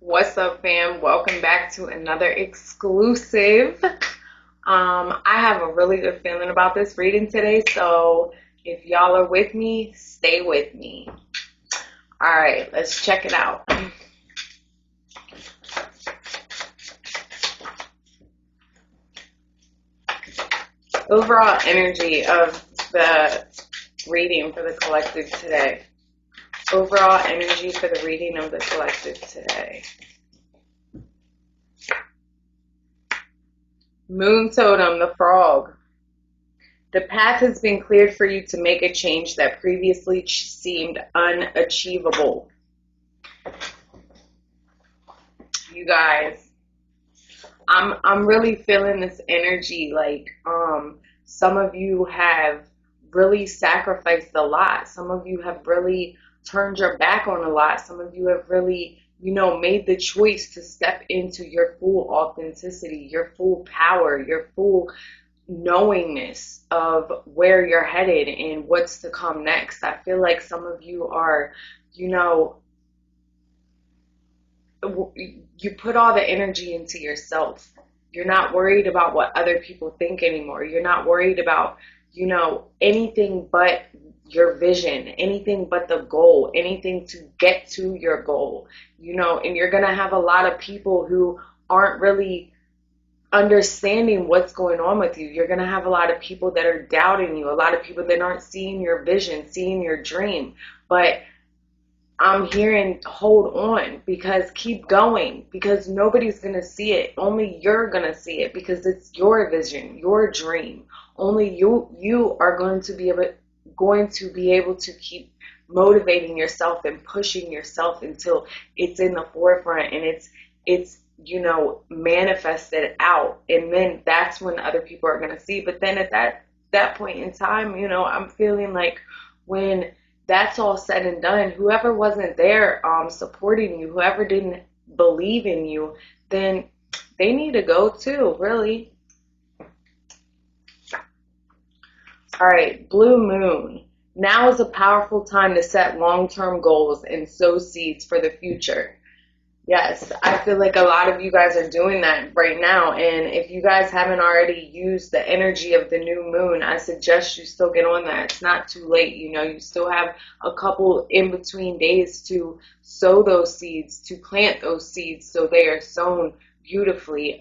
What's up, fam? Welcome back to another exclusive. I have a really good feeling about this reading today, so if y'all are with me, stay with me. All right, let's check it out. Overall energy of the reading for the collective today. Overall energy for the reading of the collective today. Moon totem, the frog. The path has been cleared for you to make a change that previously seemed unachievable. You guys, I'm really feeling this energy. Like, some of you have really sacrificed a lot. Some of you have really turned your back on a lot. Some of you have really, made the choice to step into your full authenticity, your full power, your full knowingness of where you're headed and what's to come next. I feel like some of you are, you put all the energy into yourself. You're not worried about what other people think anymore. You're not worried about, anything but your vision, anything but the goal, anything to get to your goal, and you're going to have a lot of people who aren't really understanding what's going on with you. You're going to have a lot of people that are doubting you, a lot of people that aren't seeing your vision, seeing your dream. But I'm hearing hold on, because keep going, because nobody's going to see it. Only you're going to see it, because it's your vision, your dream. Only you are going to be able to keep motivating yourself and pushing yourself until it's in the forefront and it's manifested out. And then that's when other people are going to see. But then at that point in time, I'm feeling like when that's all said and done, whoever wasn't there supporting you, whoever didn't believe in you, then they need to go too, really. All right, blue moon. Now is a powerful time to set long-term goals and sow seeds for the future. Yes, I feel like a lot of you guys are doing that right now. And if you guys haven't already used the energy of the new moon, I suggest you still get on that. It's not too late. You still have a couple in between days to sow those seeds, to plant those seeds so they are sown beautifully.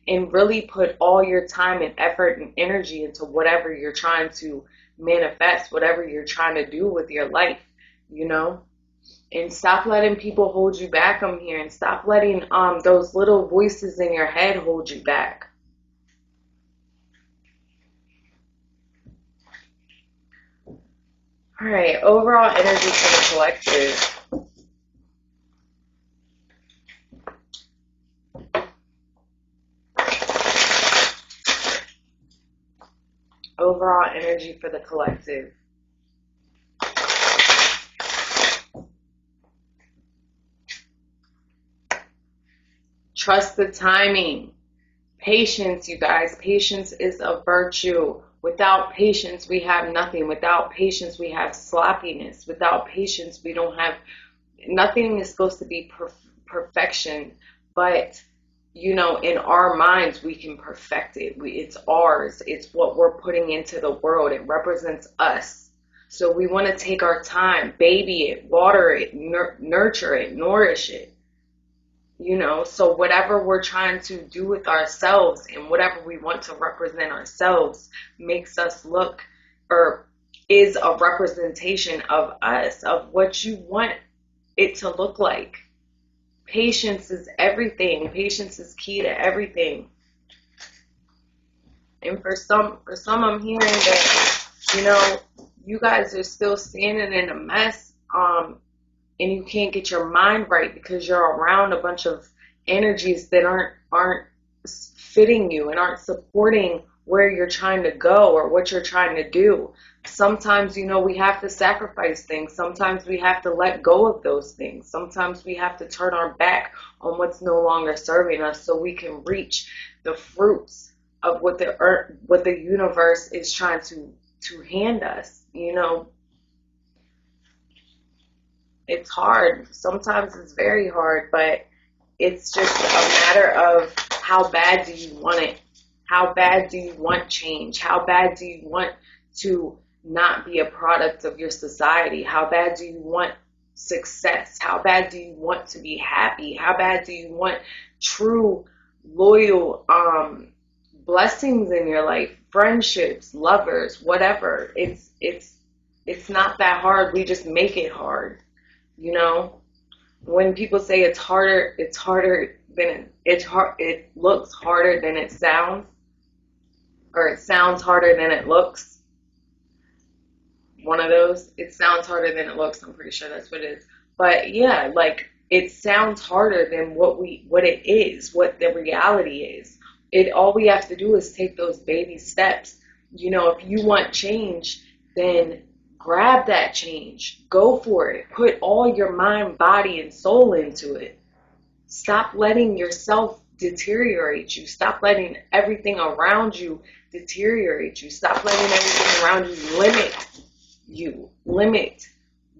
And really put all your time and effort and energy into whatever you're trying to manifest, whatever you're trying to do with your life, and stop letting people hold you back. I'm here, and stop letting those little voices in your head hold you back. All right, overall energy for the collective. Overall energy for the collective. Trust the timing. Patience, you guys. Patience is a virtue. Without patience, we have nothing. Without patience, we have sloppiness. Without patience, we don't have, nothing is supposed to be perfection. But, in our minds, we can perfect it. It's ours. It's what we're putting into the world. It represents us. So we want to take our time, baby it, water it, nurture it, nourish it. So whatever we're trying to do with ourselves and whatever we want to represent ourselves makes us look, or is a representation of us, of what you want it to look like. Patience is everything. Patience is key to everything. And for some I'm hearing that, you guys are still standing in a mess, and you can't get your mind right because you're around a bunch of energies that aren't fitting you and aren't supporting where you're trying to go or what you're trying to do. Sometimes, we have to sacrifice things. Sometimes we have to let go of those things. Sometimes we have to turn our back on what's no longer serving us so we can reach the fruits of what the universe is trying to hand us. It's hard. Sometimes it's very hard, but it's just a matter of how bad do you want it? How bad do you want change? How bad do you want to not be a product of your society? How bad do you want success? How bad do you want to be happy? How bad do you want true, loyal blessings in your life? Friendships, lovers, whatever. It's not that hard. We just make it hard, you know? When people say it's harder than it looks harder than it sounds, or it sounds harder than it looks. One of those. It sounds harder than it looks. I'm pretty sure that's what it is. But yeah, like it sounds harder than what it is, what the reality is. All we have to do is take those baby steps. You know, if you want change, then grab that change. Go for it. Put all your mind, body, and soul into it. Stop letting yourself deteriorate you. Stop letting everything around you deteriorate you. Stop letting everything around you. Limit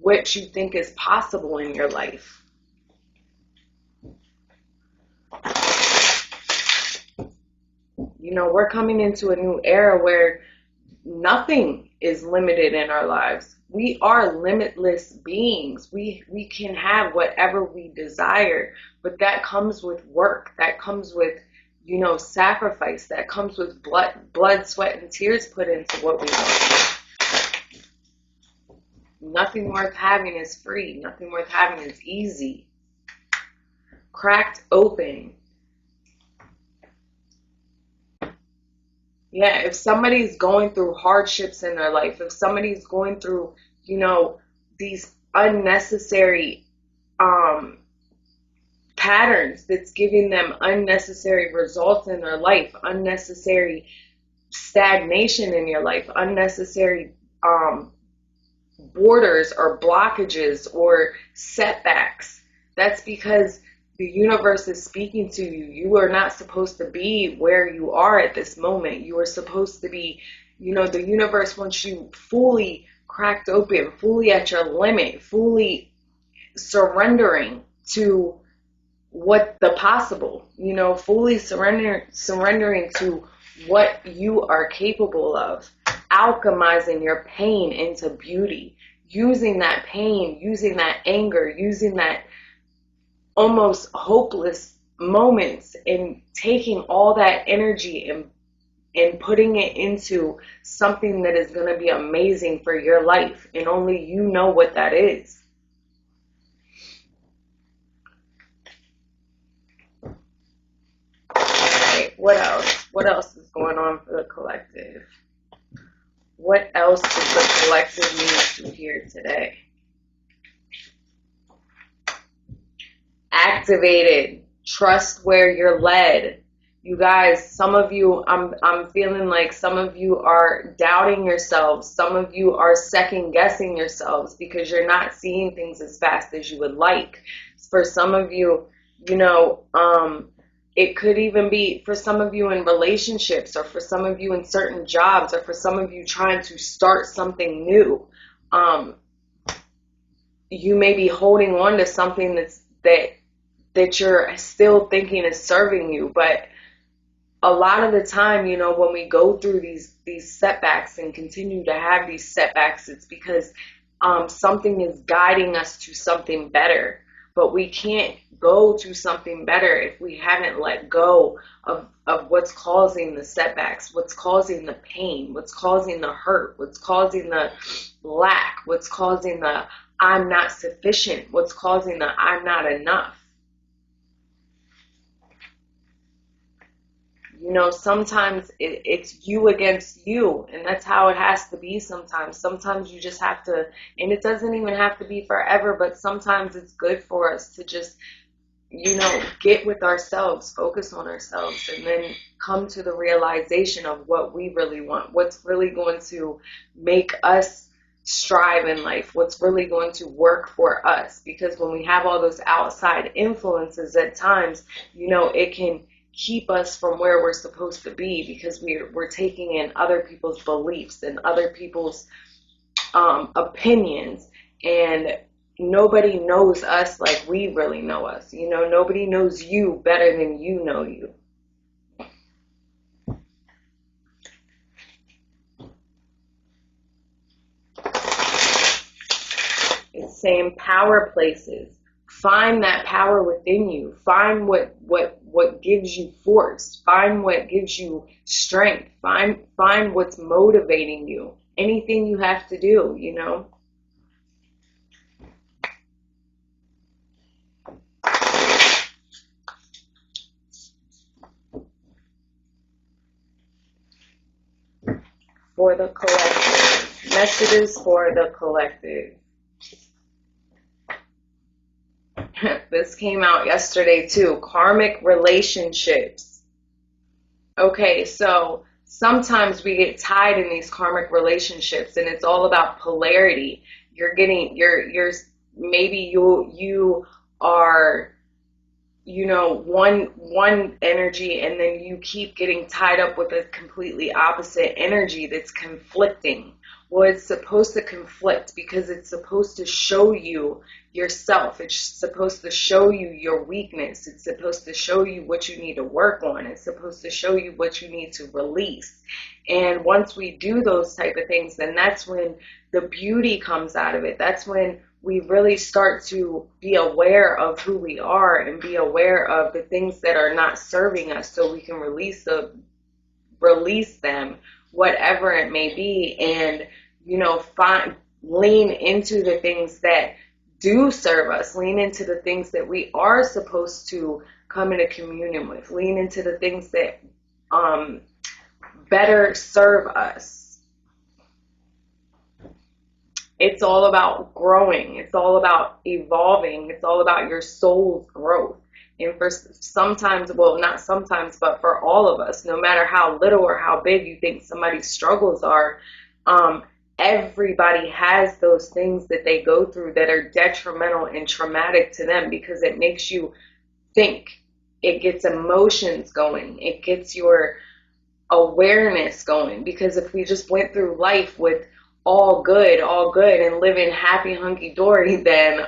what you think is possible in your life. You know, we're coming into a new era where nothing is limited in our lives. We are limitless beings. We can have whatever we desire, but that comes with work. That comes with, you know, sacrifice. That comes with blood, sweat, and tears put into what we want. Nothing worth having is free. Nothing worth having is easy. Cracked open. Yeah, if somebody's going through hardships in their life, if somebody's going through, you know, these unnecessary patterns that's giving them unnecessary results in their life, unnecessary stagnation in your life, unnecessary borders or blockages or setbacks, that's because the universe is speaking to you. You are not supposed to be where you are at this moment. You are supposed to be, you know, the universe wants you fully cracked open, fully at your limit, fully surrendering to what the possible, you know, fully surrendering to what you are capable of, alchemizing your pain into beauty, using that pain, using that anger, using that almost hopeless moments and taking all that energy and putting it into something that is going to be amazing for your life, and only you know what that is. Right, what else is going on for the collective? What else does the collective need to hear today? Activated. Trust where you're led. You guys, some of you, I'm feeling like some of you are doubting yourselves. Some of you are second guessing yourselves because you're not seeing things as fast as you would like. For some of you, you know, it could even be for some of you in relationships, or for some of you in certain jobs, or for some of you trying to start something new. You may be holding on to something that you're still thinking is serving you, but a lot of the time, you know, when we go through these setbacks and continue to have these setbacks, it's because something is guiding us to something better. But we can't go to something better if we haven't let go of what's causing the setbacks, what's causing the pain, what's causing the hurt, what's causing the lack, what's causing the I'm not sufficient, what's causing the I'm not enough. You know, sometimes it's you against you, and that's how it has to be sometimes. Sometimes you just have to, and it doesn't even have to be forever, but sometimes it's good for us to just, you know, get with ourselves, focus on ourselves, and then come to the realization of what we really want, what's really going to make us strive in life, what's really going to work for us. Because when we have all those outside influences at times, you know, it can keep us from where we're supposed to be, because we're taking in other people's beliefs and other people's opinions, and nobody knows us like we really know us. You know, nobody knows you better than you know you. It's saying power places. Find that power within you. Find what gives you force. Find what gives you strength. Find what's motivating you. Anything you have to do, you know. For the collective. Messages for the collective. This came out yesterday too. Karmic relationships. Okay, so sometimes we get tied in these karmic relationships and it's all about polarity. You're maybe you are, you know, one energy, and then you keep getting tied up with a completely opposite energy that's conflicting. Well, it's supposed to conflict because it's supposed to show you yourself. It's supposed to show you your weakness. It's supposed to show you what you need to work on. It's supposed to show you what you need to release. And once we do those type of things, then that's when the beauty comes out of it. That's when we really start to be aware of who we are and be aware of the things that are not serving us, so we can release them, whatever it may be, and, you know, lean into the things that do serve us, lean into the things that we are supposed to come into communion with, lean into the things that better serve us. It's all about growing. It's all about evolving. It's all about your soul's growth. And for sometimes, well, not sometimes, but for all of us, no matter how little or how big you think somebody's struggles are, everybody has those things that they go through that are detrimental and traumatic to them, because it makes you think. It gets emotions going. It gets your awareness going. Because if we just went through life with all good, and living happy, hunky-dory, then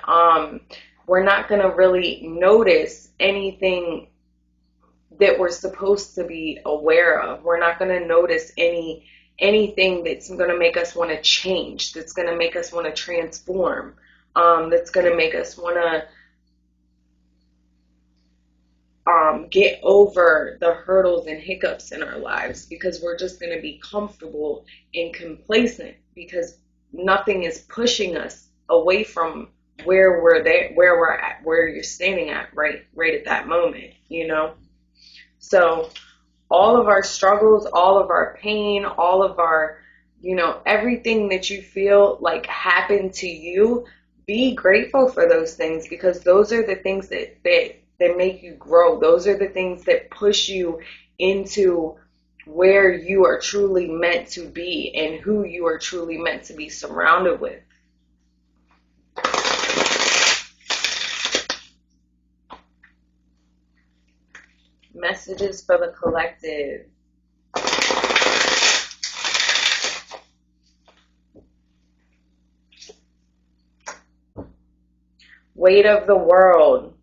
we're not going to really notice anything that we're supposed to be aware of. We're not going to notice anything that's going to make us want to change, that's going to make us want to transform, that's going to make us want to get over the hurdles and hiccups in our lives, because we're just going to be comfortable and complacent, because nothing is pushing us away from where we're at, where you're standing at right at that moment, you know. So all of our struggles, all of our pain, all of our, you know, everything that you feel like happened to you, be grateful for those things, because those are the things that make you grow. Those are the things that push you into where you are truly meant to be and who you are truly meant to be surrounded with. Messages for the collective. Weight of the world.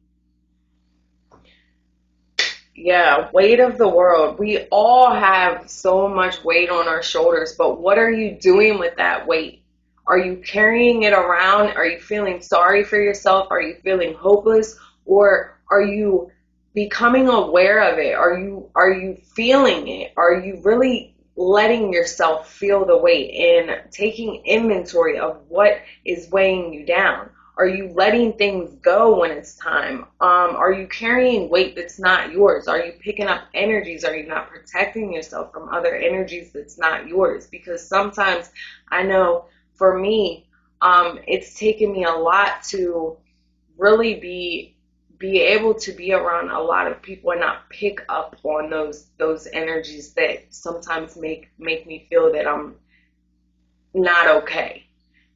Yeah, weight of the world. We all have so much weight on our shoulders, but what are you doing with that weight? Are you carrying it around? Are you feeling sorry for yourself? Are you feeling hopeless? Or are you becoming aware of it? Are you feeling it? Are you really letting yourself feel the weight and taking inventory of what is weighing you down? Are you letting things go when it's time? Are you carrying weight that's not yours? Are you picking up energies? Are you not protecting yourself from other energies that's not yours? Because sometimes, I know for me, it's taken me a lot to really be able to be around a lot of people and not pick up on those energies that sometimes make me feel that I'm not okay.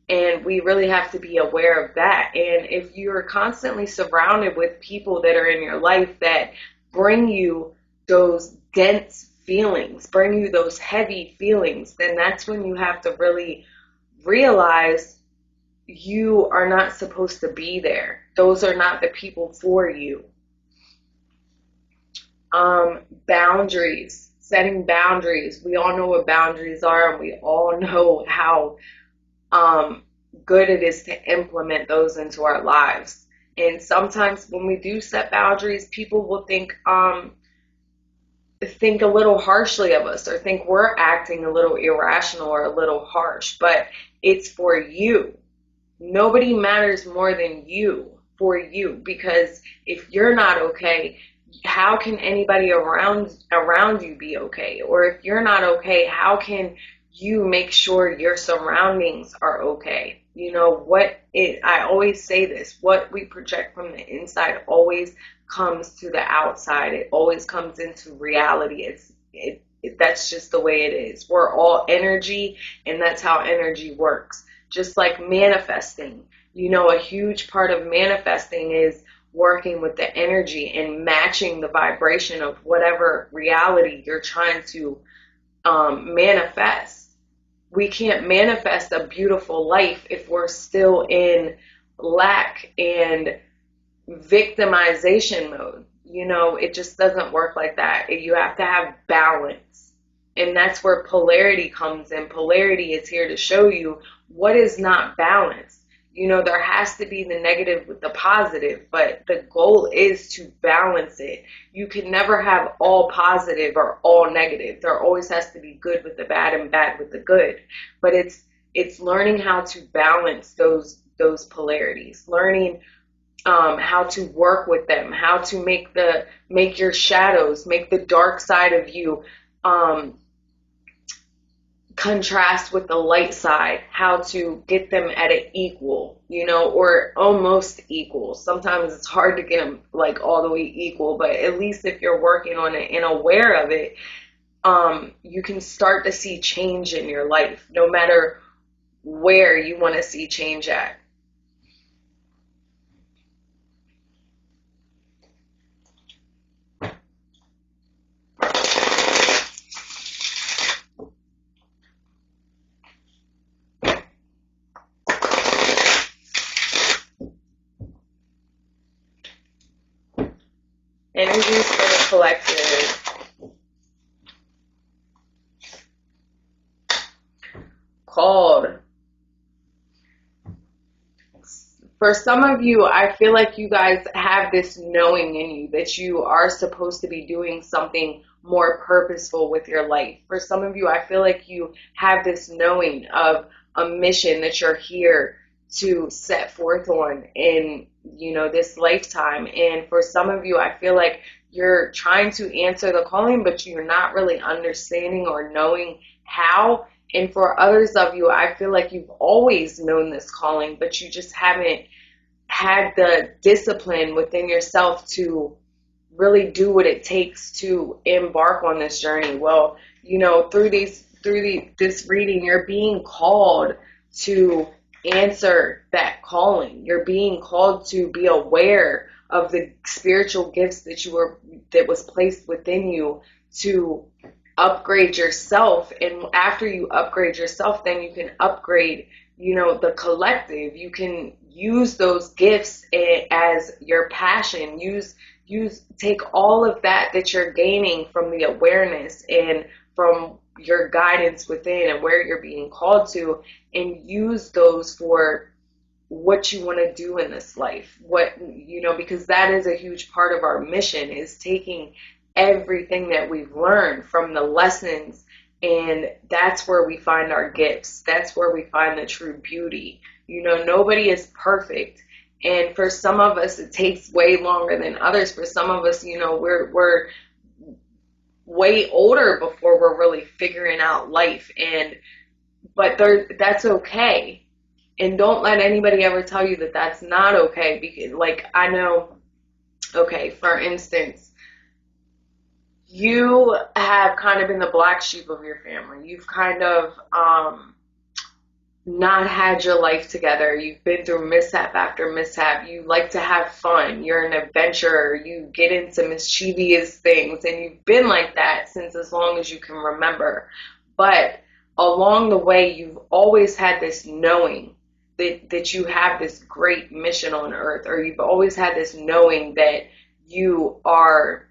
And we really have to be aware of that. And if you're constantly surrounded with people that are in your life that bring you those dense feelings, bring you those heavy feelings, then that's when you have to really realize you are not supposed to be there. Those are not the people for you. Boundaries, setting boundaries. We all know what boundaries are, and we all know how good it is to implement those into our lives. And sometimes when we do set boundaries, people will think a little harshly of us, or think we're acting a little irrational or a little harsh, but it's for you. Nobody matters more than you, for you, because if you're not okay, how can anybody around you be okay? Or if you're not okay, how can you make sure your surroundings are okay? You know I always say this, what we project from the inside always comes to the outside. It always comes into reality. That's just the way it is. We're all energy, and that's how energy works. Just like manifesting, a huge part of manifesting is working with the energy and matching the vibration of whatever reality you're trying to manifest. We can't manifest a beautiful life if we're still in lack and victimization mode. It just doesn't work like that. You have to have balance. And that's where polarity comes in. Polarity is here to show you what is not balanced. There has to be the negative with the positive, but the goal is to balance it. You can never have all positive or all negative. There always has to be good with the bad and bad with the good. But it's learning how to balance those polarities, learning how to work with them, how to make your shadows, make the dark side of you contrast with the light side, how to get them at an equal, or almost equal. Sometimes it's hard to get them like all the way equal, but at least if you're working on it and aware of it, you can start to see change in your life, no matter where you want to see change at. Energies for the collective. Called. For some of you, I feel like you guys have this knowing in you that you are supposed to be doing something more purposeful with your life. For some of you, I feel like you have this knowing of a mission that you're here to set forth on in, this lifetime. And for some of you, I feel like you're trying to answer the calling, but you're not really understanding or knowing how. And for others of you, I feel like you've always known this calling, but you just haven't had the discipline within yourself to really do what it takes to embark on this journey. Well, through this reading, you're being called to answer that calling. You're being called to be aware of the spiritual gifts that was placed within you, to upgrade yourself. And after you upgrade yourself, then you can upgrade, the collective. You can use those gifts as your passion. Take all of that you're gaining from the awareness and from your guidance within and where you're being called to, and use those for what you want to do in this life. Because that is a huge part of our mission, is taking everything that we've learned from the lessons, and that's where we find our gifts. That's where we find the true beauty. Nobody is perfect. And for some of us, it takes way longer than others. For some of us, we're way older before we're really figuring out life. But that's okay. And don't let anybody ever tell you that that's not okay. Because, I know, okay, for instance, you have kind of been the black sheep of your family. You've kind of not had your life together. You've been through mishap after mishap. You like to have fun. You're an adventurer. You get into mischievous things, and you've been like that since as long as you can remember. But along the way, you've always had this knowing that you have this great mission on earth, or you've always had this knowing that you are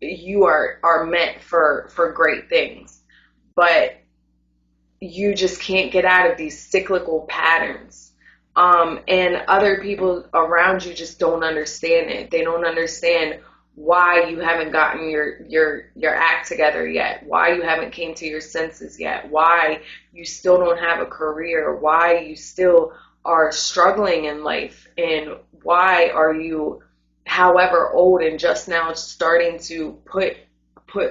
meant for great things, but you just can't get out of these cyclical patterns. And other people around you just don't understand it. They don't understand why you haven't gotten your act together yet, why you haven't came to your senses yet, why you still don't have a career, why you still are struggling in life, and why are you, however old, and just now starting to put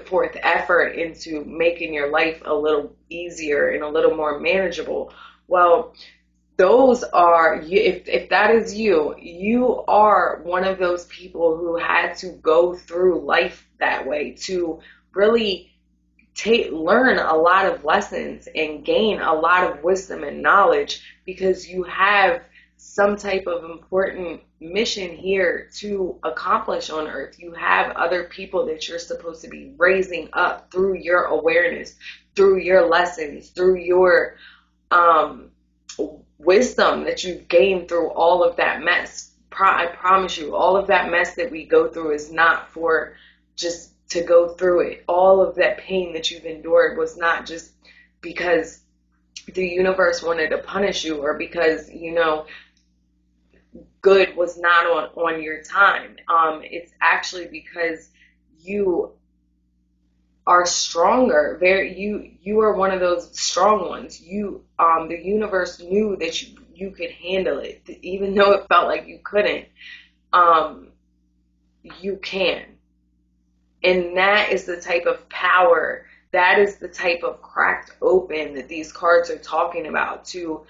forth effort into making your life a little easier and a little more manageable. Well, those are, if that is you, you are one of those people who had to go through life that way to really learn a lot of lessons and gain a lot of wisdom and knowledge, because you have some type of important mission here to accomplish on earth. You have other people that you're supposed to be raising up through your awareness, through your lessons, through your wisdom that you've gained through all of that mess. I promise you, all of that mess that we go through is not for just to go through it. All of that pain that you've endured was not just because the universe wanted to punish you, or because, good was not on your time. It's actually because you are stronger. You are one of those strong ones. The universe knew that you could handle it, even though it felt like you couldn't. You can, and that is the type of power. That is the type of cracked open that these cards are talking about. To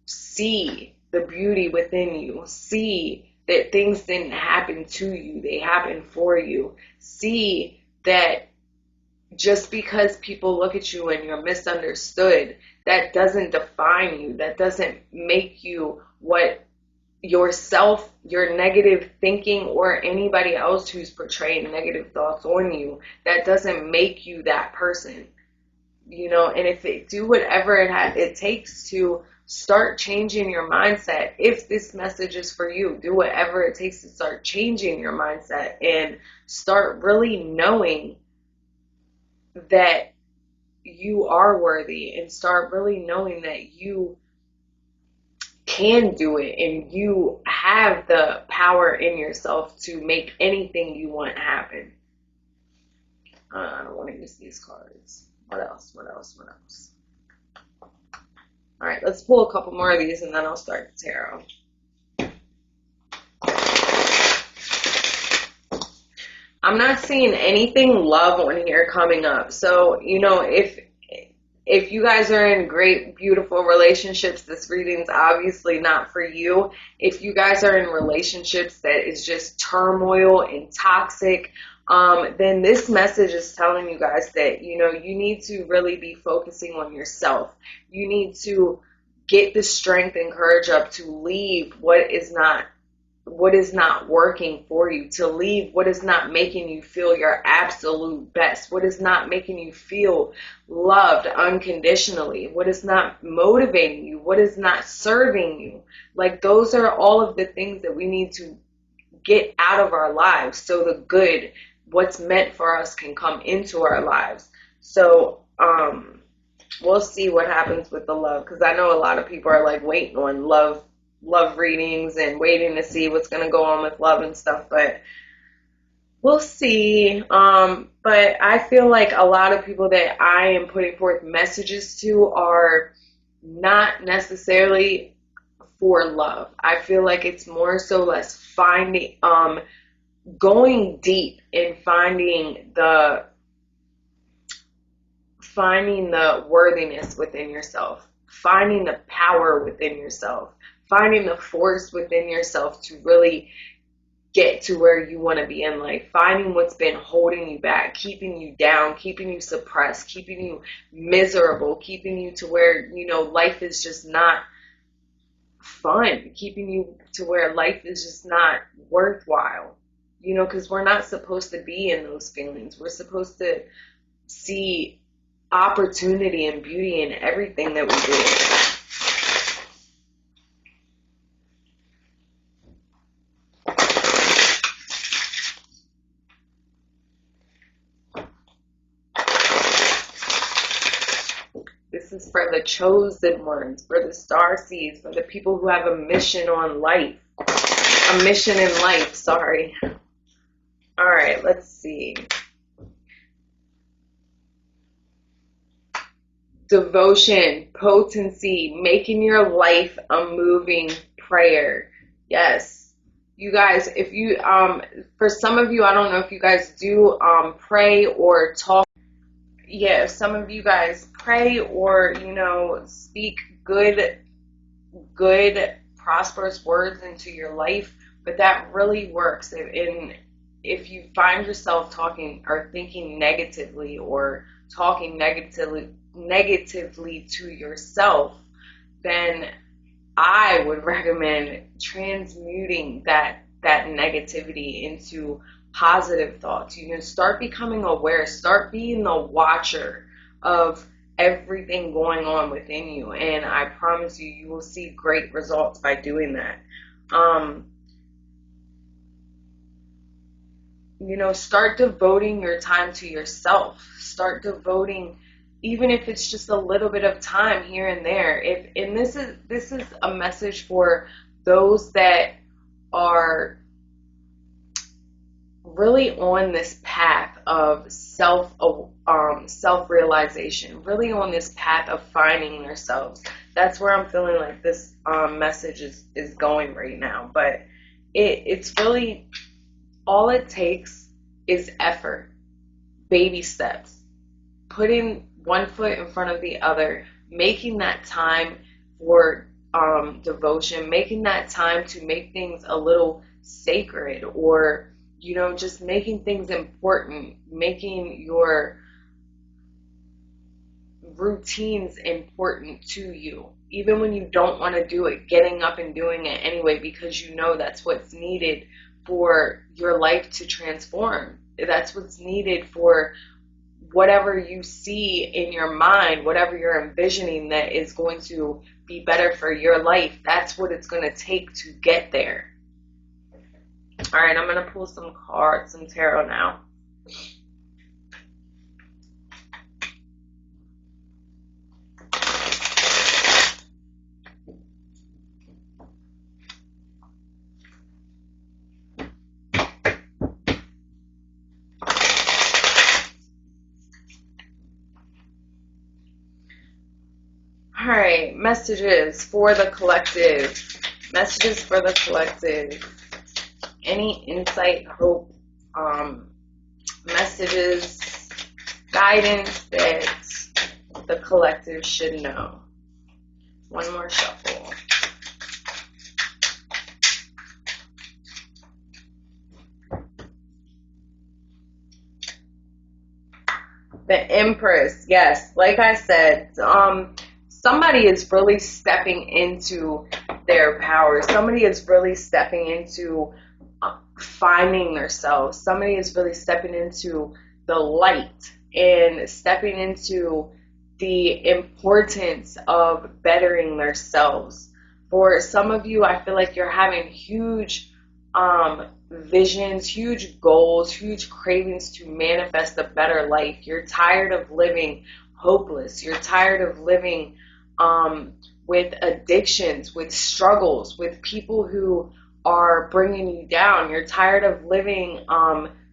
see the beauty within you, see that things didn't happen to you, they happened for you. See that just because people look at you and you're misunderstood, that doesn't define you. That doesn't make you what yourself, your negative thinking, or anybody else who's portraying negative thoughts on you, that doesn't make you that person. And if it do whatever it takes to start changing your mindset. If this message is for you, do whatever it takes to start changing your mindset and start really knowing that you are worthy, and start really knowing that you can do it, and you have the power in yourself to make anything you want happen. I don't want to use these cards. What else? All right, let's pull a couple more of these, and then I'll start the tarot. I'm not seeing anything love on here coming up. So, if you guys are in great, beautiful relationships, this reading's obviously not for you. If you guys are in relationships that is just turmoil and toxic, then this message is telling you guys that, you need to really be focusing on yourself. You need to get the strength and courage up to leave what is not working for you, to leave what is not making you feel your absolute best, what is not making you feel loved unconditionally, what is not motivating you, what is not serving you. Like, those are all of the things that we need to get out of our lives, so the good, what's meant for us, can come into our lives. So we'll see what happens with the love, because I know a lot of people are like waiting on love readings and waiting to see what's going to go on with love and stuff, but we'll see. But I feel like a lot of people that I am putting forth messages to are not necessarily for love. I feel like it's more so less finding, going deep and finding the worthiness within yourself, finding the power within yourself, finding the force within yourself to really get to where you want to be in life, finding what's been holding you back, keeping you down, keeping you suppressed, keeping you miserable, keeping you to where, life is just not fun, keeping you to where life is just not worthwhile, because we're not supposed to be in those feelings. We're supposed to see opportunity and beauty in everything that we do. This is for the chosen ones, for the star seeds, for the people who have a mission on life. A mission in life, sorry. All right, let's see. Devotion, potency, making your life a moving prayer. Yes. You guys, if you, for some of you, I don't know if you guys do pray or talk. Yeah, if some of you guys pray or, speak good, prosperous words into your life, but that really works. If you find yourself talking or thinking negatively or talking negatively to yourself, then I would recommend transmuting that negativity into positive thoughts. Start becoming aware, start being the watcher of everything going on within you, and I promise you, you will see great results by doing that. Start devoting your time to yourself. Start devoting, even if it's just a little bit of time here and there. And this is a message for those that are really on this path of self-realization, really on this path of finding themselves. That's where I'm feeling like this message is going right now. But it's really, all it takes is effort, baby steps, putting one foot in front of the other, making that time for devotion, making that time to make things a little sacred, or just making things important, making your routines important to you. Even when you don't want to do it, getting up and doing it anyway, because that's what's needed for your life to transform. That's what's needed for whatever you see in your mind, whatever you're envisioning that is going to be better for your life. That's what it's going to take to get there. All right, I'm going to pull some cards, some tarot now. All right, messages for the collective. Messages for the collective. Any insight, hope, messages, guidance that the collective should know. One more shuffle. The Empress, yes, like I said, somebody is really stepping into their power. Somebody is really stepping into finding themselves. Somebody is really stepping into the light and stepping into the importance of bettering themselves. For some of you, I feel like you're having huge visions, huge goals, huge cravings to manifest a better life. You're tired of living hopeless. You're tired of living with addictions, with struggles, with people who are bringing you down. You're tired of living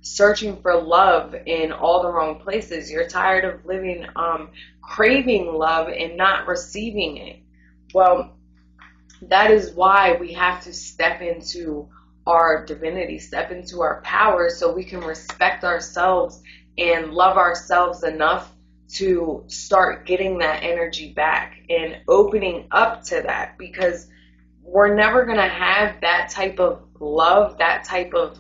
searching for love in all the wrong places. You're tired of living craving love and not receiving it. Well, that is why we have to step into our divinity, step into our power, so we can respect ourselves and love ourselves enough to start getting that energy back and opening up to that, because we're never going to have that type of love, that type of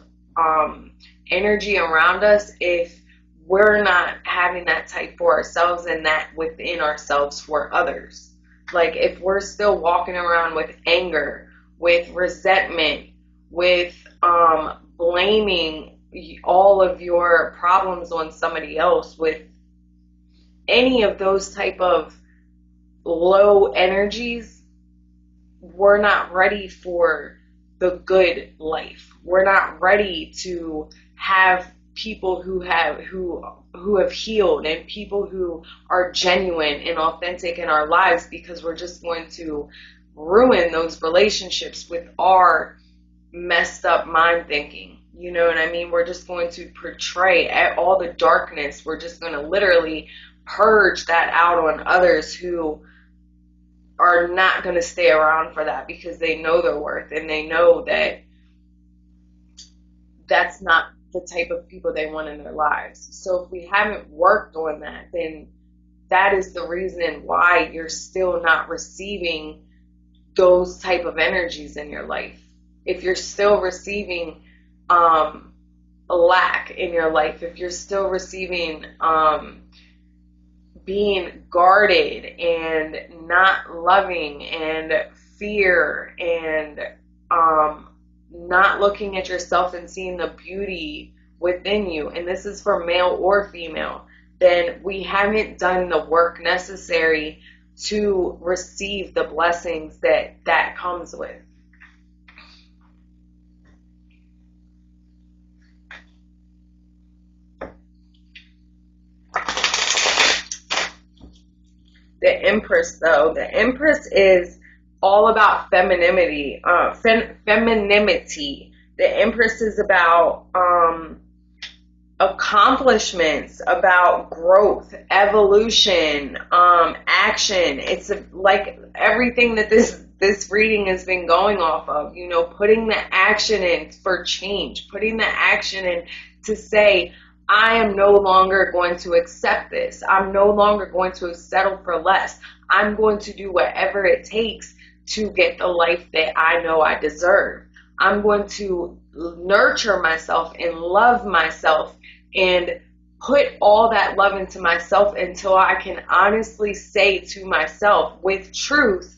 energy around us if we're not having that type for ourselves and that within ourselves for others. Like if we're still walking around with anger, with resentment, with blaming all of your problems on somebody else, with any of those type of low energies, we're not ready for the good life. We're not ready to have people who have healed, and people who are genuine and authentic in our lives, because we're just going to ruin those relationships with our messed up mind thinking. You know what I mean? We're just going to portray all the darkness. We're just going to literally purge that out on others who are not going to stay around for that, because they know their worth and they know that that's not the type of people they want in their lives. So if we haven't worked on that, then that is the reason why you're still not receiving those type of energies in your life. If you're still receiving a lack in your life, if you're still receiving being guarded and not loving and fear and not looking at yourself and seeing the beauty within you, and this is for male or female, then we haven't done the work necessary to receive the blessings that comes with. The Empress, though, the Empress is all about femininity. Femininity. The Empress is about accomplishments, about growth, evolution, action. It's like everything that this reading has been going off of. You know, putting the action in for change, putting the action in to say, I am no longer going to accept this. I'm no longer going to settle for less. I'm going to do whatever it takes to get the life that I know I deserve. I'm going to nurture myself and love myself and put all that love into myself until I can honestly say to myself with truth,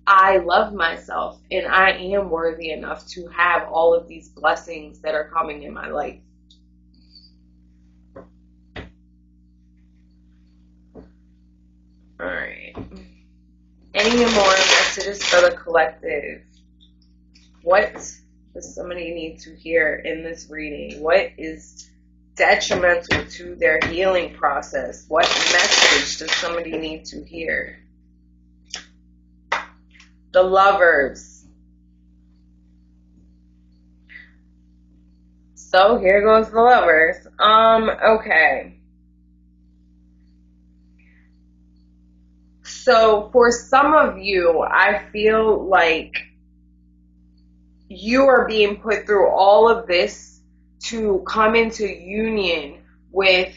I love myself and I am worthy enough to have all of these blessings that are coming in my life. Alright. Any more messages for the collective? What does somebody need to hear in this reading? What is detrimental to their healing process? What message does somebody need to hear? The Lovers. So here goes the Lovers. Okay. So for some of you, I feel like you are being put through all of this to come into union with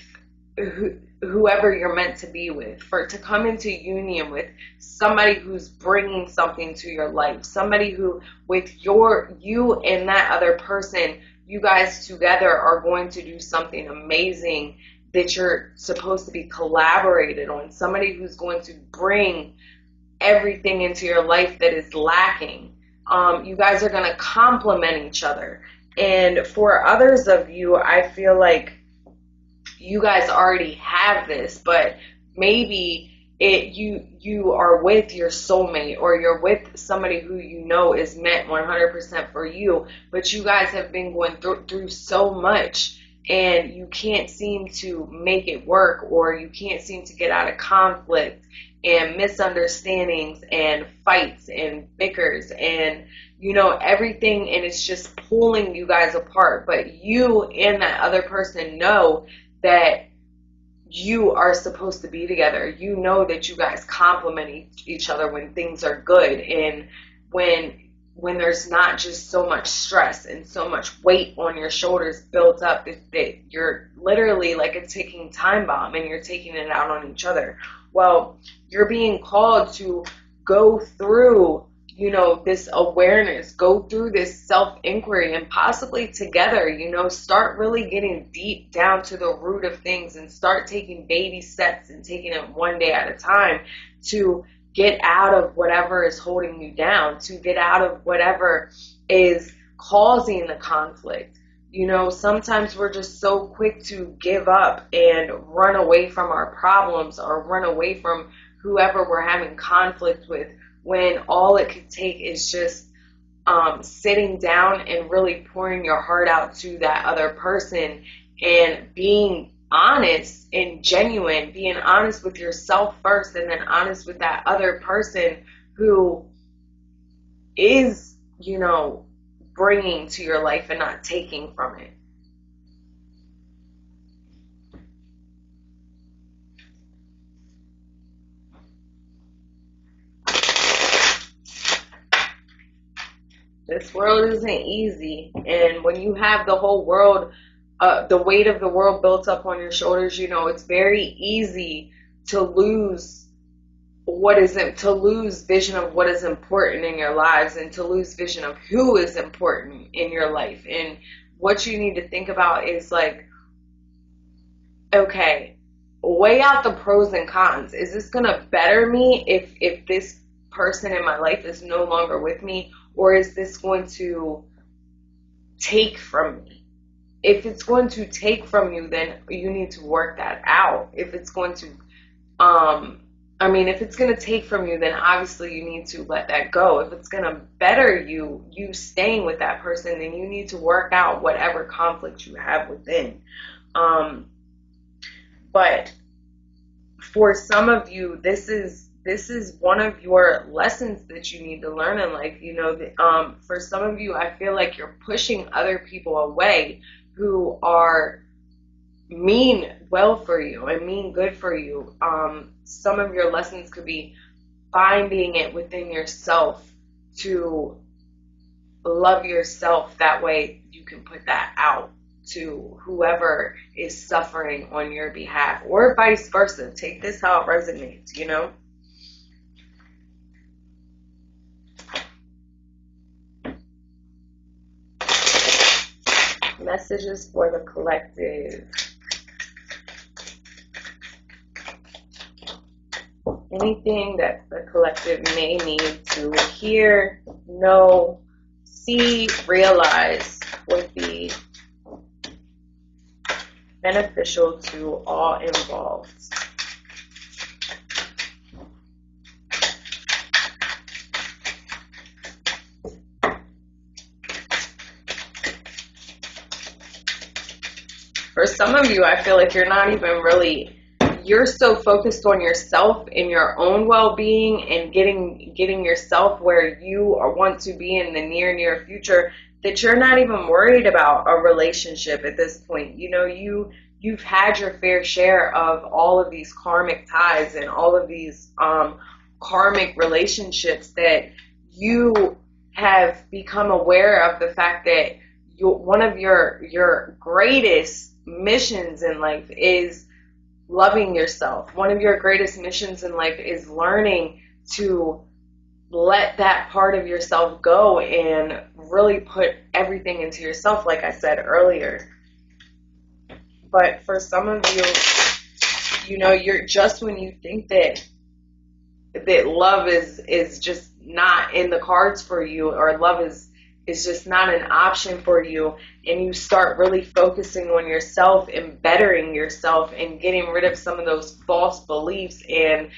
whoever you're meant to be with, to come into union with somebody who's bringing something to your life, somebody who, with you and that other person, you guys together are going to do something amazing that you're supposed to be collaborated on, somebody who's going to bring everything into your life that is lacking. You guys are going to complement each other. And for others of you, I feel like you guys already have this, but maybe you are with your soulmate, or you're with somebody who you know is meant 100% for you, but you guys have been going through so much and you can't seem to make it work, or you can't seem to get out of conflict and misunderstandings and fights and bickers and everything, and it's just pulling you guys apart. But you and that other person know that you are supposed to be together. You know that you guys complement each other when things are good, and when there's not just so much stress and so much weight on your shoulders built up that you're literally like a ticking time bomb and you're taking it out on each other. Well, you're being called to go through, this awareness, go through this self-inquiry, and possibly together, start really getting deep down to the root of things and start taking baby steps and taking it one day at a time to get out of whatever is holding you down, to get out of whatever is causing the conflict. Sometimes we're just so quick to give up and run away from our problems or run away from whoever we're having conflict with, when all it could take is just sitting down and really pouring your heart out to that other person and being honest and genuine, being honest with yourself first and then honest with that other person who is, bringing to your life and not taking from it. This world isn't easy, and when you have the whole world, the weight of the world built up on your shoulders, it's very easy to lose to lose vision of what is important in your lives and to lose vision of who is important in your life. And what you need to think about is like, okay, weigh out the pros and cons. Is this going to better me if this person in my life is no longer with me, or is this going to take from me? If it's going to take from you, then you need to work that out. If it's going to if it's going to take from you, then obviously you need to let that go. If it's going to better you staying with that person, then you need to work out whatever conflict you have within. But for some of you, this is one of your lessons that you need to learn in life. For some of you, I feel like you're pushing other people away who are mean well for you and mean good for you. Some of your lessons could be finding it within yourself to love yourself. That way you can put that out to whoever is suffering on your behalf, or vice versa. Take this how it resonates, Messages for the collective. Anything that the collective may need to hear, know, see, realize would be beneficial to all involved. For some of you, I feel like you're not even you're so focused on yourself and your own well-being and getting yourself where you want to be in the near future that you're not even worried about a relationship at this point. You've had your fair share of all of these karmic ties and all of these karmic relationships that you have become aware of the fact that one of your greatest missions in life is loving yourself. One of your greatest missions in life is learning to let that part of yourself go and really put everything into yourself, like I said earlier. But for some of you, you're just when you think that love is just not in the cards for you, or love is just not an option for you, and you start really focusing on yourself and bettering yourself and getting rid of some of those false beliefs and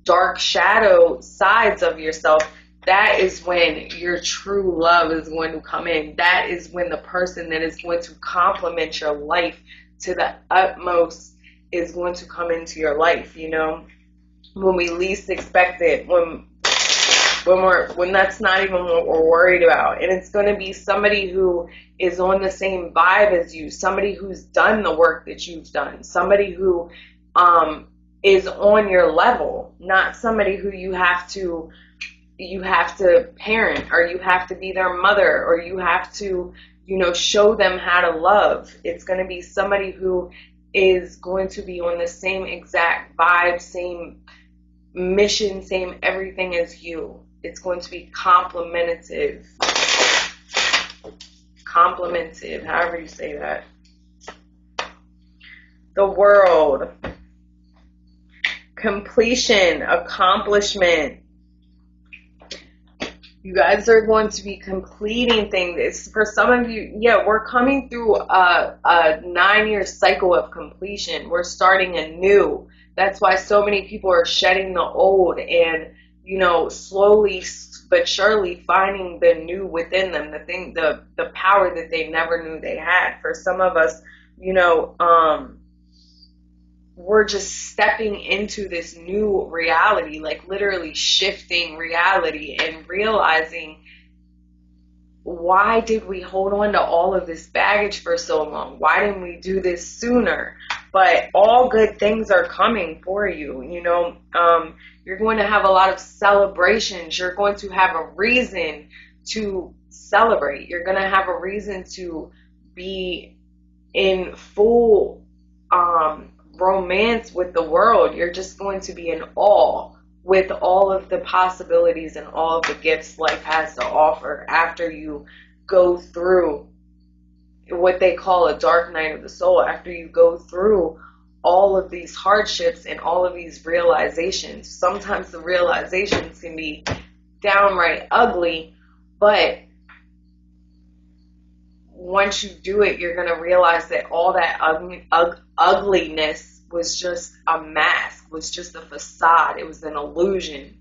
dark shadow sides of yourself, that is when your true love is going to come in. That is when the person that is going to complement your life to the utmost is going to come into your life, when we least expect it, when that's not even what we're worried about. And it's going to be somebody who is on the same vibe as you, somebody who's done the work that you've done, somebody who is on your level, not somebody who you have to parent, or you have to be their mother, or you have to show them how to love. It's going to be somebody who is going to be on the same exact vibe, same mission, same everything as you. It's going to be complementative, however you say that. The world, completion, accomplishment. You guys are going to be completing things. For some of you, we're coming through a 9-year cycle of completion. We're starting anew. That's why so many people are shedding the old and, slowly but surely finding the new within them, the power that they never knew they had. For some of us, we're just stepping into this new reality, like literally shifting reality and realizing, why did we hold on to all of this baggage for so long? Why didn't we do this sooner? But all good things are coming for you. You're going to have a lot of celebrations. You're going to have a reason to celebrate. You're going to have a reason to be in full romance with the world. You're just going to be in awe with all of the possibilities and all of the gifts life has to offer after you go through what they call a dark night of the soul, after you go through all of these hardships and all of these realizations. Sometimes the realizations can be downright ugly, but once you do it, you're going to realize that all that ugliness was just a mask, was just a facade. It was an illusion,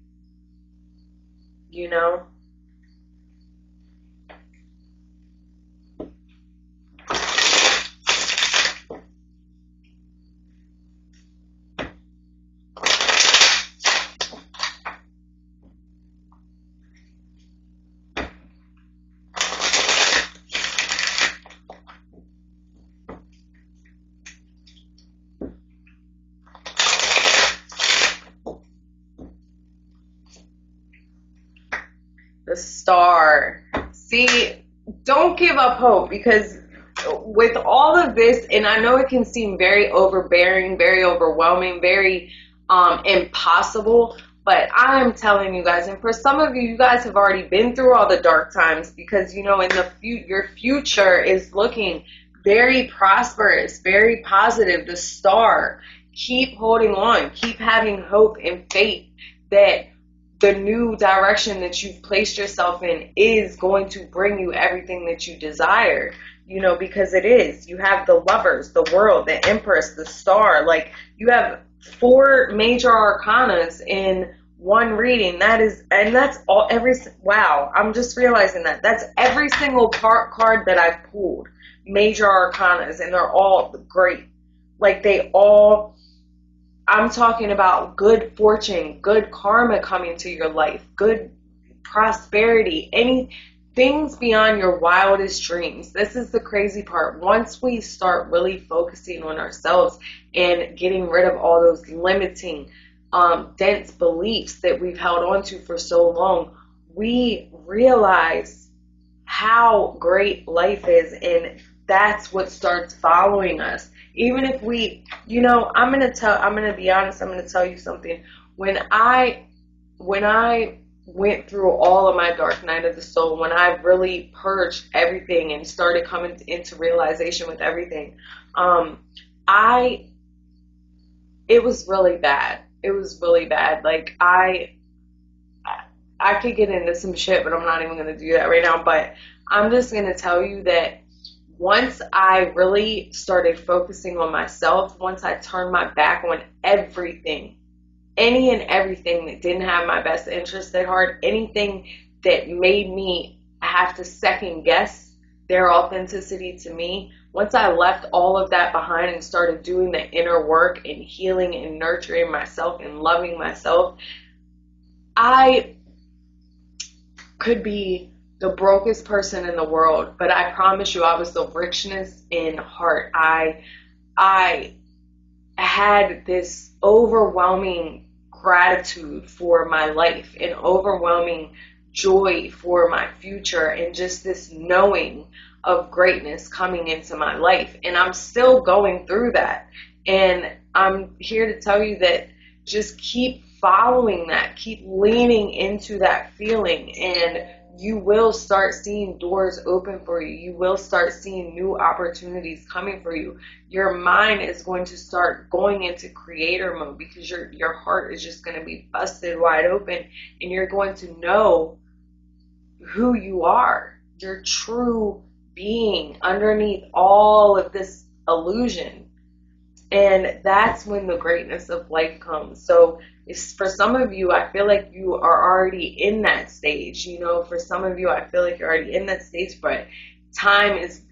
The Star. See, don't give up hope, because with all of this, and I know it can seem very overbearing, very overwhelming, very impossible, but I'm telling you guys, and for some of you, you guys have already been through all the dark times, because in your future is looking very prosperous, very positive. The Star. Keep holding on. Keep having hope and faith that the new direction that you've placed yourself in is going to bring you everything that you desire, because it is. You have the Lovers, the World, the Empress, the Star. Like, you have 4 major arcanas in one reading. That's all, wow, I'm just realizing that's every single card that I've pulled. Major arcanas, and they're all great. Like, I'm talking about good fortune, good karma coming to your life, good prosperity, any things beyond your wildest dreams. This is the crazy part. Once we start really focusing on ourselves and getting rid of all those limiting, dense beliefs that we've held on to for so long, we realize how great life is, and that's what starts following us. Even if we, I'm going to be honest, I'm going to tell you something. When I went through all of my dark night of the soul, when I really purged everything and started coming into realization with everything, it was really bad. It was really bad. Like, I could get into some shit, but I'm not even going to do that right now. But I'm just going to tell you that once I really started focusing on myself, once I turned my back on everything, any and everything that didn't have my best interest at heart, anything that made me have to second guess their authenticity to me, once I left all of that behind and started doing the inner work and healing and nurturing myself and loving myself, I could be the brokest person in the world, but I promise you, I was the richness in heart. I had this overwhelming gratitude for my life, an overwhelming joy for my future, and just this knowing of greatness coming into my life. And I'm still going through that. And I'm here to tell you that just keep following that, keep leaning into that feeling, and you will start seeing doors open for you. You will start seeing new opportunities coming for you. Your mind is going to start going into creator mode, because your heart is just going to be busted wide open, and you're going to know who you are, your true being underneath all of this illusion. And that's when the greatness of life comes. So It's, for some of you, I feel like you are already in that stage. You know, for some of you, I feel like you're already in that stage, but time is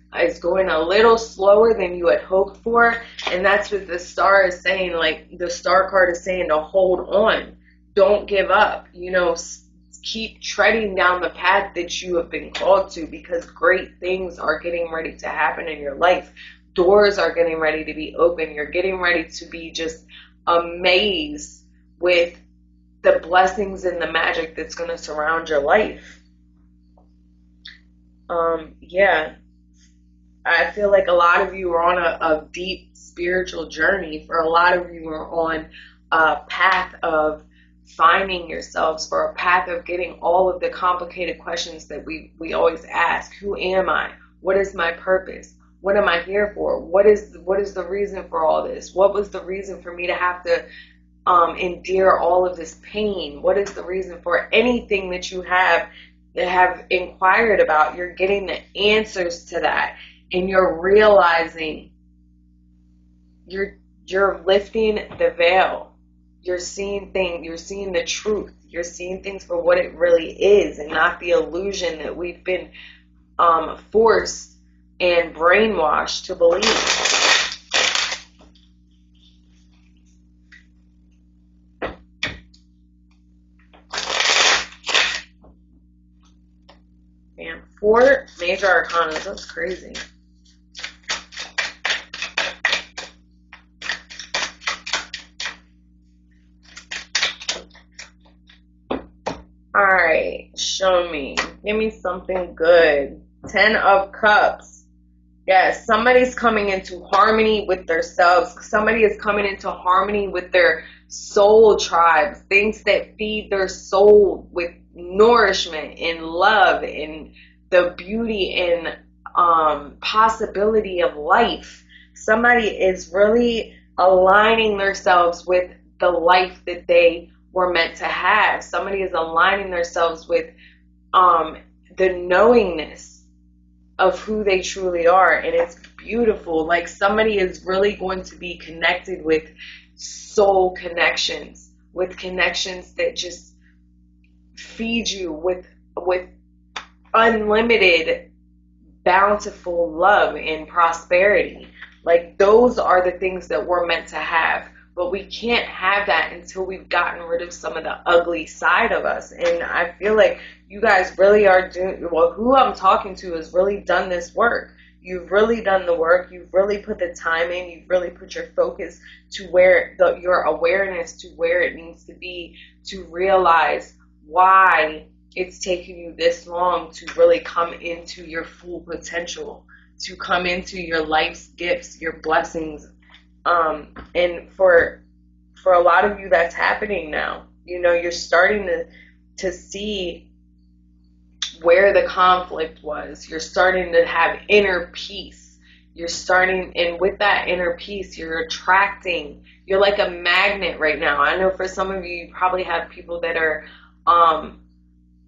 going a little slower than you had hoped for, and that's what the star is saying. Like, the star card is saying to hold on, don't give up. You know, keep treading down the path that you have been called to, because great things are getting ready to happen in your life. Doors are getting ready to be open. You're getting ready to be just amazed with the blessings and the magic that's going to surround your life. Yeah, I feel like a lot of you are on a deep spiritual journey. For a lot of you are on a path of finding yourselves, for a path of getting all of the complicated questions that we always ask. Who am I? What is my purpose? What am I here for? What is the reason for all this? What was the reason for me to have to endure all of this pain? What is the reason for anything that you have inquired about? You're getting the answers to that, and you're realizing you're lifting the veil. You're seeing things. You're seeing the truth. You're seeing things for what it really is, and not the illusion that we've been forced and brainwashed to believe. Man, 4 major arcana. That's crazy. Alright, show me. Give me something good. 10 of Cups. Yes, somebody's coming into harmony with themselves. Somebody is coming into harmony with their soul tribes. Things that feed their soul with nourishment and love and the beauty and possibility of life. Somebody is really aligning themselves with the life that they were meant to have. Somebody is aligning themselves with the knowingness of who they truly are, and it's beautiful. Like, somebody is really going to be connected with soul connections, with connections that just feed you with unlimited, bountiful love and prosperity. Like, those are the things that we're meant to have. But we can't have that until we've gotten rid of some of the ugly side of us. And I feel like you guys really are doing, well, who I'm talking to has really done this work. You've really done the work. You've really put the time in. You've really put your focus to where your awareness to where it needs to be, to realize why it's taken you this long to really come into your full potential, to come into your life's gifts, your blessings. And for a lot of you, that's happening now. You know, you're starting to see where the conflict was. You're starting to have inner peace. You're starting, and with that inner peace, you're attracting. You're like a magnet right now. I know for some of you, you probably have people that are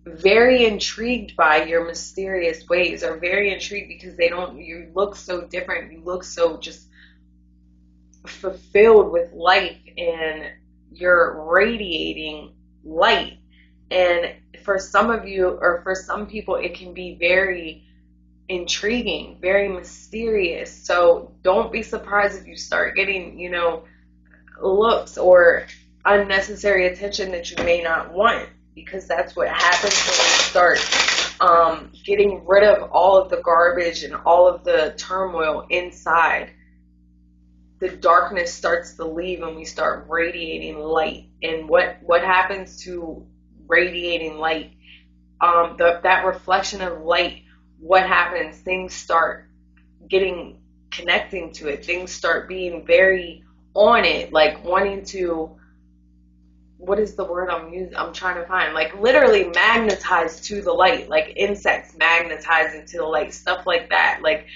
very intrigued by your mysterious ways, or very intrigued because you look so different. You look so just fulfilled with life, and you're radiating light. And for some of you, or for some people, it can be very intriguing, very mysterious. So don't be surprised if you start getting, looks or unnecessary attention that you may not want, because that's what happens when you start getting rid of all of the garbage and all of the turmoil inside. The darkness starts to leave and we start radiating light. And what happens to radiating light? That reflection of light, what happens? Things start connecting to it. Things start being very on it, like wanting to, what is the word I'm trying to find? Like, literally magnetized to the light, like insects magnetizing to the light, stuff like that. Like,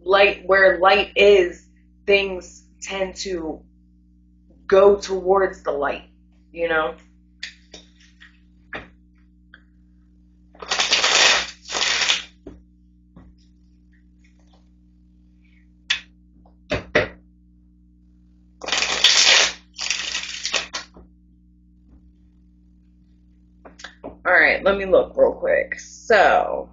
light, where light is, things tend to go towards the light, right, let me look real quick. So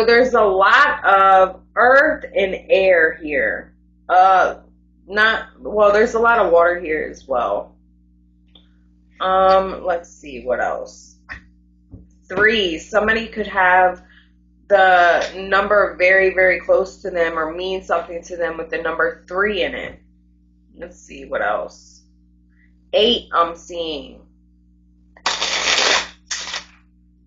there's a lot of earth and air here. There's a lot of water here as well. Let's see what else. 3, somebody could have the number very, very close to them or mean something to them with the number 3 in it. Let's see what else. 8, I'm seeing.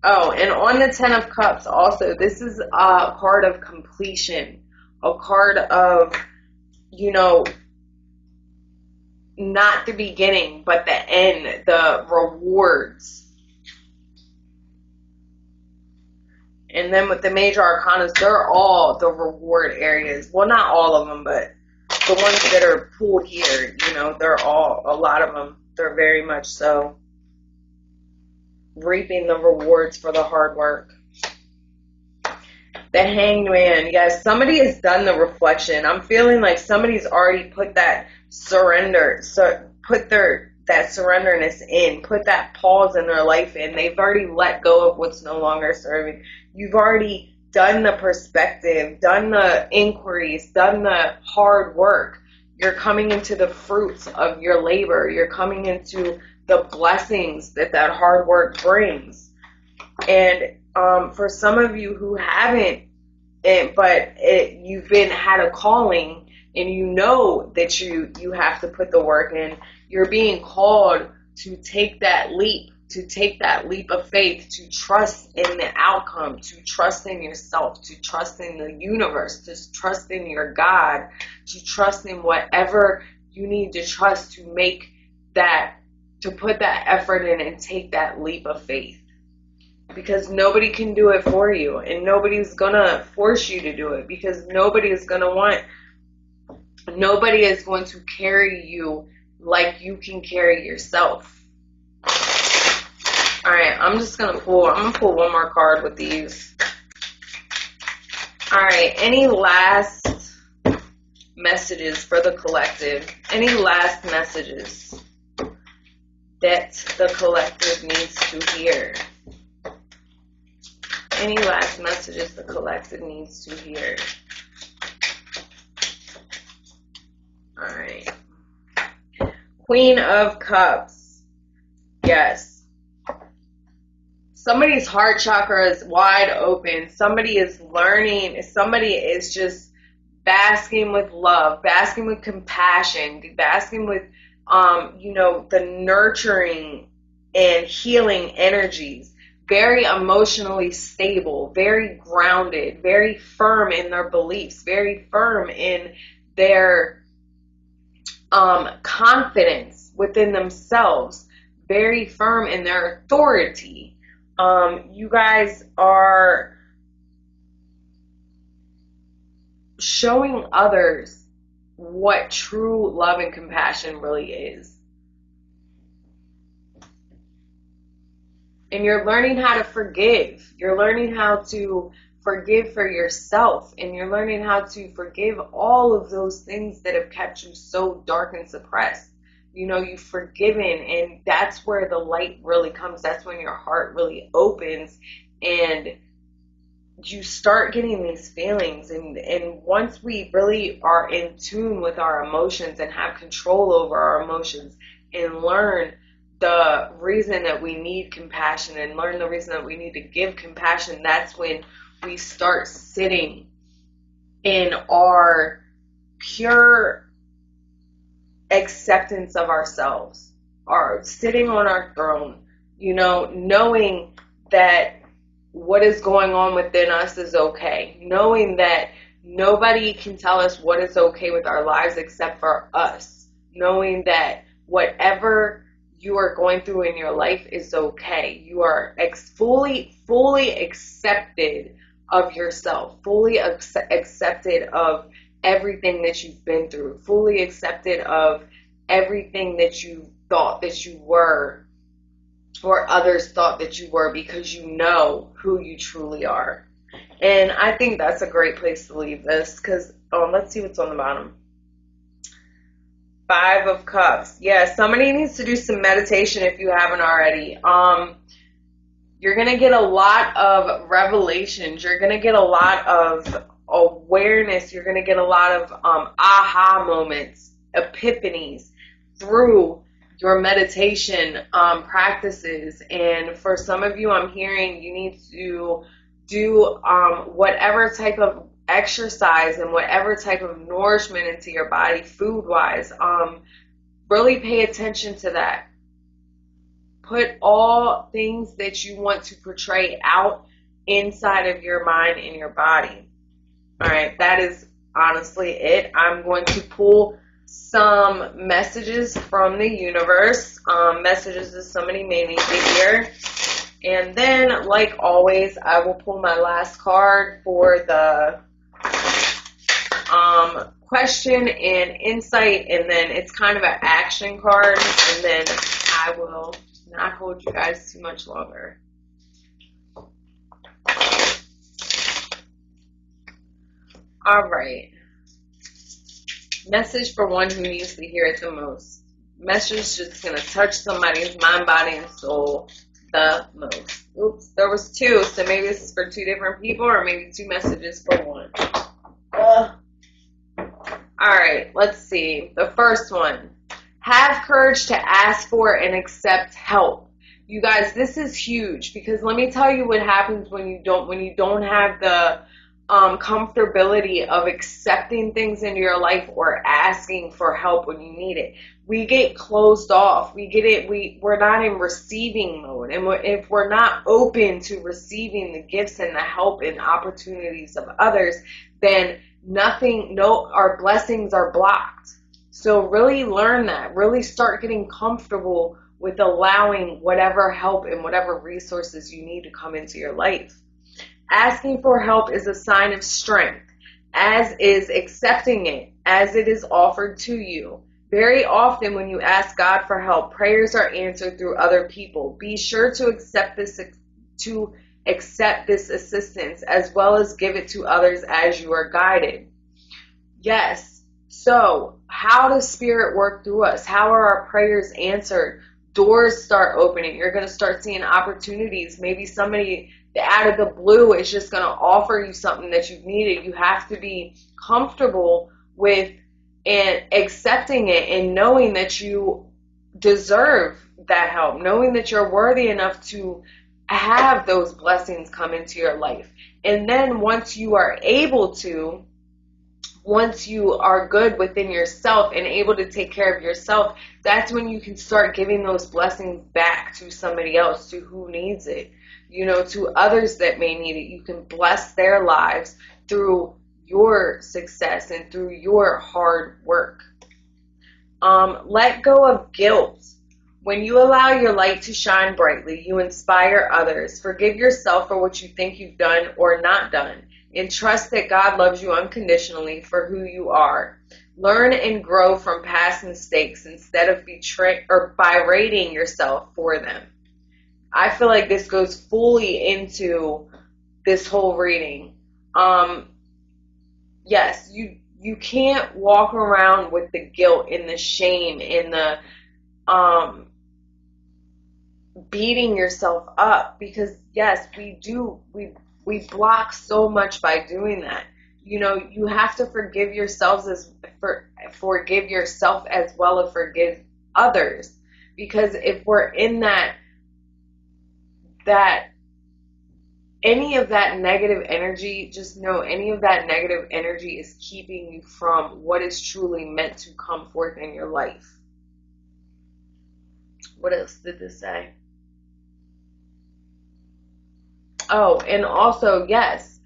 Oh, and on the 10 of Cups also, this is a card of completion, a card of, not the beginning, but the end, the rewards. And then with the major arcanas, they're all the reward areas. Well, not all of them, but the ones that are pulled here, they're all, a lot of them, they're very much so reaping the rewards for the hard work. The Hanged Man, yes, somebody has done the reflection. I'm feeling like somebody's already put that surrender, that surrenderness in, put that pause in their life in. They've already let go of what's no longer serving. You've already done the perspective, done the inquiries, done the hard work. You're coming into the fruits of your labor. You're coming into the blessings that hard work brings. And for some of you who haven't, you've had a calling, and you know that you have to put the work in. You're being called to take that leap of faith, to trust in the outcome, to trust in yourself, to trust in the universe, to trust in your God, to trust in whatever you need to trust to make that, to put that effort in and take that leap of faith. Because nobody can do it for you, and nobody's gonna force you to do it, because nobody is going to carry you like you can carry yourself. Alright, I'm gonna pull one more card with these. Alright, any last messages for the collective? Any last messages that the collective needs to hear? Any last messages the collective needs to hear? Alright. Queen of Cups. Yes. Somebody's heart chakra is wide open. Somebody is learning. Somebody is just basking with love, basking with compassion, basking with, the nurturing and healing energies. Very emotionally stable, very grounded, very firm in their beliefs, very firm in their confidence within themselves, very firm in their authority. You guys are showing others what true love and compassion really is. And you're learning how to forgive. You're learning how to forgive for yourself. And you're learning how to forgive all of those things that have kept you so dark and suppressed. You've forgiven, and that's where the light really comes. That's when your heart really opens, and you start getting these feelings. And once we really are in tune with our emotions and have control over our emotions and learn the reason that we need compassion and learn the reason that we need to give compassion, that's when we start sitting in our pure acceptance of ourselves, or sitting on our throne, knowing that what is going on within us is okay, knowing that nobody can tell us what is okay with our lives except for us, knowing that whatever you are going through in your life is okay. You are fully accepted of yourself, fully accepted of everything that you've been through, fully accepted of everything that you thought that you were, or others thought that you were, because you know who you truly are. And I think that's a great place to leave this, because let's see what's on the bottom. Five of Cups. Yeah, somebody needs to do some meditation if you haven't already. You're going to get a lot of revelations. You're going to get a lot of awareness. You're going to get a lot of aha moments, epiphanies through your meditation practices. And for some of you, I'm hearing you need to do whatever type of exercise and whatever type of nourishment into your body, food-wise. Really pay attention to that. Put all things that you want to portray out inside of your mind and your body. All right, that is honestly it. I'm going to pull some messages from the universe, messages that somebody may need to hear. And then, like always, I will pull my last card for the question and insight, and then it's kind of an action card, and then I will not hold you guys too much longer. All right. Message for one who needs to hear it the most. Message that's going to touch somebody's mind, body, and soul the most. Oops, there was two, so maybe this is for two different people, or maybe two messages for one. All right, let's see. The first one. Have courage to ask for and accept help. You guys, this is huge, because let me tell you what happens when you don't have the comfortability of accepting things into your life or asking for help when you need it. We get closed off. We're not in receiving mode. And if we're not open to receiving the gifts and the help and opportunities of others, then our blessings are blocked. So really learn that. Really start getting comfortable with allowing whatever help and whatever resources you need to come into your life. Asking for help is a sign of strength, as is accepting it as it is offered to you. Very often when you ask God for help, prayers are answered through other people. Be sure to accept this assistance as well as give it to others as you are guided. Yes. So, how does Spirit work through us? How are our prayers answered? Doors start opening. You're going to start seeing opportunities. Maybe somebody out of the blue is just going to offer you something that you've needed. You have to be comfortable with and accepting it and knowing that you deserve that help, knowing that you're worthy enough to have those blessings come into your life. And then once you are good within yourself and able to take care of yourself, that's when you can start giving those blessings back to somebody else, to who needs it, to others that may need it. You can bless their lives through your success and through your hard work. Let go of guilt. When you allow your light to shine brightly, you inspire others. Forgive yourself for what you think you've done or not done, and trust that God loves you unconditionally for who you are. Learn and grow from past mistakes instead of berating yourself for them. I feel like this goes fully into this whole reading. Yes, you can't walk around with the guilt and the shame and the beating yourself up, because yes, we block so much by doing that. You have to forgive yourself as well as forgive others, because if we're in that any of that negative energy, just know any of that negative energy is keeping you from what is truly meant to come forth in your life. What else did this say? Oh, and also, yes,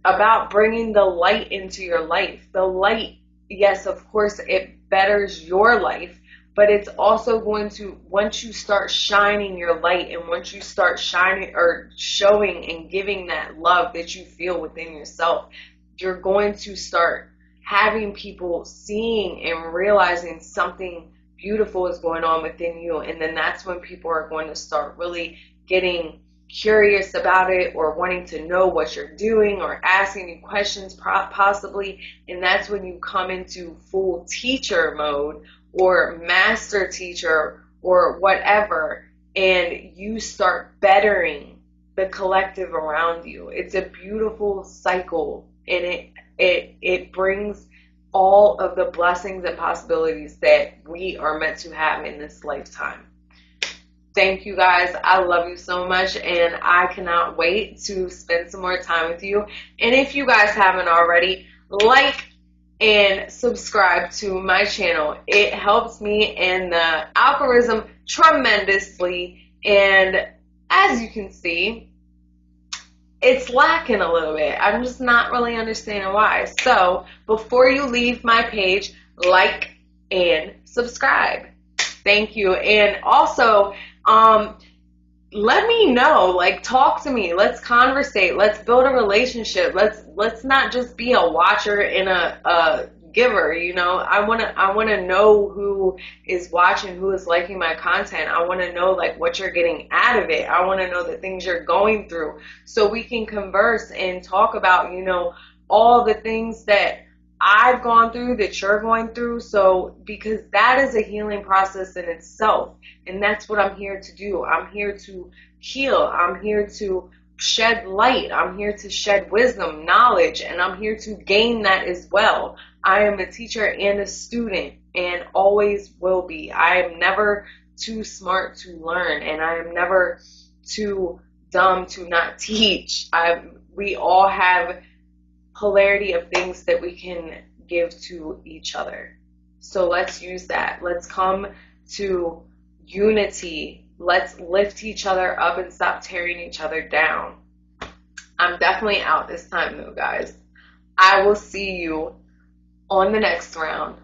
about bringing the light into your life. The light, yes, of course, it betters your life, but it's also going to, once you start shining your light and once you start shining or showing and giving that love that you feel within yourself, you're going to start having people seeing and realizing something beautiful is going on within you. And then that's when people are going to start really getting curious about it or wanting to know what you're doing or asking you questions possibly, and that's when you come into full teacher mode or master teacher or whatever, and you start bettering the collective around you. It's a beautiful cycle, and it brings all of the blessings and possibilities that we are meant to have in this lifetime. Thank you guys. I love you so much, and I cannot wait to spend some more time with you. And if you guys haven't already, like and subscribe to my channel. It helps me in the algorithm tremendously, and as you can see, it's lacking a little bit. I'm just not really understanding why. So before you leave my page, like and subscribe. Thank you. And also, let me know, like, talk to me. Let's conversate. Let's build a relationship. Let's not just be a watcher and a giver. You know, I wanna know who is watching, who is liking my content. I want to know like what you're getting out of it. I want to know the things you're going through, so we can converse and talk about, you know, all the things that I've gone through, that you're going through. So, because that is a healing process in itself. And that's what I'm here to do. I'm here to heal. I'm here to shed light. I'm here to shed wisdom, knowledge, and I'm here to gain that as well. I am a teacher and a student, and always will be. I am never too smart to learn, and I am never too dumb to not teach. We all have polarity of things that we can give to each other. So let's use that. Let's come to unity. Let's lift each other up and stop tearing each other down. I'm definitely out this time though, guys. I will see you on the next round.